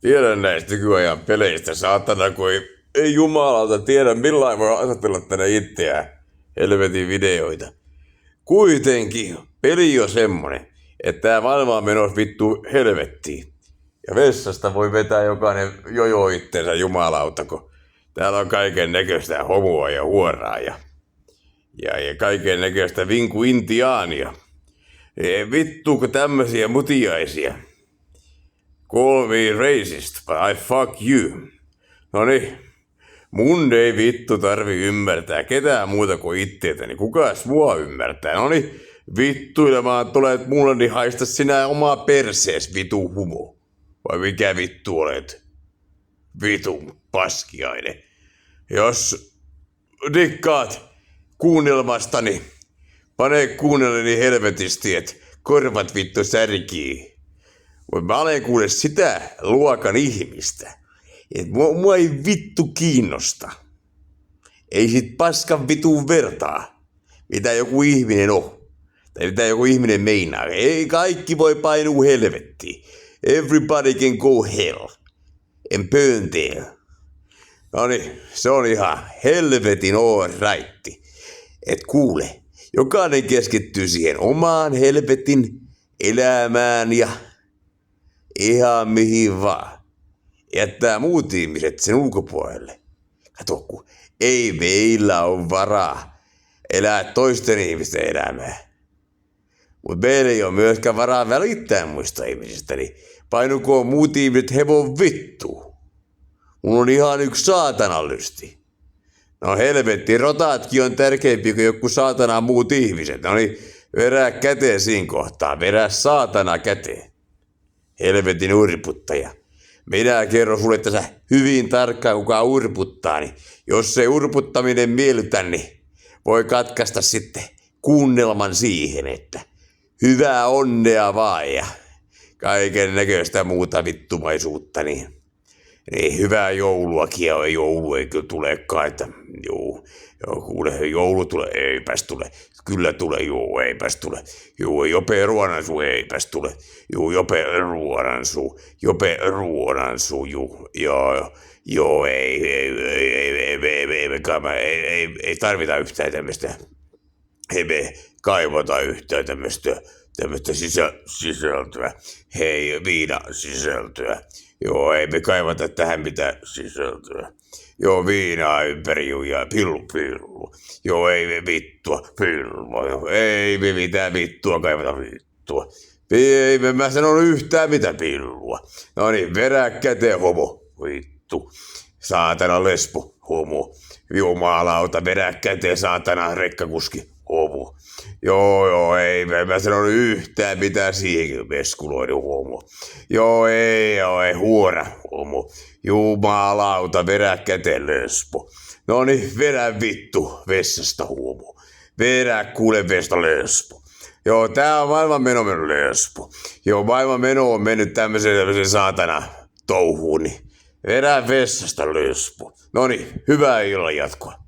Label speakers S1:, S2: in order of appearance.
S1: Tiedän näistä nykyajan peleistä, saatana, kun ei jumalauta tiedä, millain voi asetella tänne itseään helvetin videoita. Kuitenkin peli on semmonen, että tää maailma on menossa vittu helvettiin. Ja vessasta voi vetää jokainen jojo itteensä jumalauta, kun täällä on kaiken näköistä homoa ja huoraa ja kaiken näköistä vinku intiaania. Vittuuko tämmösiä mutiaisia? Call me racist, but I fuck you. Noniin, mun ei vittu tarvi ymmärtää ketään muuta kuin itteetäni. Kukas mua ymmärtää? Noniin, vittuilemaan tulet mulle, niin haista sinä omaa persees, vitu humo. Vai mikä vittu olet? Vitun paskiainen. Jos dikkaat kuunnelmastani, pane kuunnelleni helvetisti, et korvat vittu särkii. Mutta mä olen kuule sitä luokan ihmistä, että mua ei vittu kiinnosta. Ei sit paskan vitun vertaa, mitä joku ihminen on. Tai mitä joku ihminen meinaa. Ei kaikki voi painua helvettiin. Everybody can go hell. And burn there. Noniin, se on ihan helvetin alright. Et kuule, jokainen keskittyy siihen omaan helvetin elämään ja ihan mihin vaan. Jättää muut ihmiset sen ulkopuolelle. Kato, kun ei meillä ole varaa elää toisten ihmisten elämää. Mutta meillä ei ole myöskään varaa välittää muista ihmisistä, niin painukoon muut ihmiset hevon vittuun. Mulla on ihan yksi saatanallysti. No helvetti, rotaatkin on tärkeämpi kuin joku saatana muut ihmiset. No niin, verää käteen siinä kohtaa, verää saatana käteen. Helvetin urputtaja. Minä kerron sulle tässä hyvin tarkkaan, kuka urputtaa, niin jos ei urputtaminen miellytä, niin voi katkaista sitten kuunnelman siihen, että hyvää onnea vaan ja kaiken näköistä muuta vittumaisuutta, niin hyvää jouluakin, ja joulu ei kyllä tulekaan, että joo, kuule, joulu tulee, eipäs tule, kyllä tulee, joo, eipäs tule, joo, jope ruonansuu, eipäs tule, joo, jope ruonansuu, joo, ei tarvita yhtään tämmöistä, ei me kaivata yhtään tämmöistä sisältöä, hei, viina sisältöä. Joo, ei me kaivata tähän mitään sisältöä. Joo, viinaa ympäri ja pillu. Joo, ei me vittua, pillu. Ei me mitään vittua kaivata vittua. Ei me, mä sanon yhtään mitä pillua. No niin, verää käteen homo, vittu. Saatana lesbo, homo. Jumalauta, verää käteen saatana rekkakuski, homo. Joo, ei mä sanon yhtään mitään siihen veskuloiden homo. Joo, ei huora homo. Jumalauta, verää käteen lesbo. Noniin, verää vittu vessasta homo. Verää kuule vesta lesbo. Joo, tää on maailman meno lesbo. Joo, maailman meno on mennyt tämmöisen saatana touhuun, niin verää vessasta lesbo. Noniin, hyvää illan jatkoa.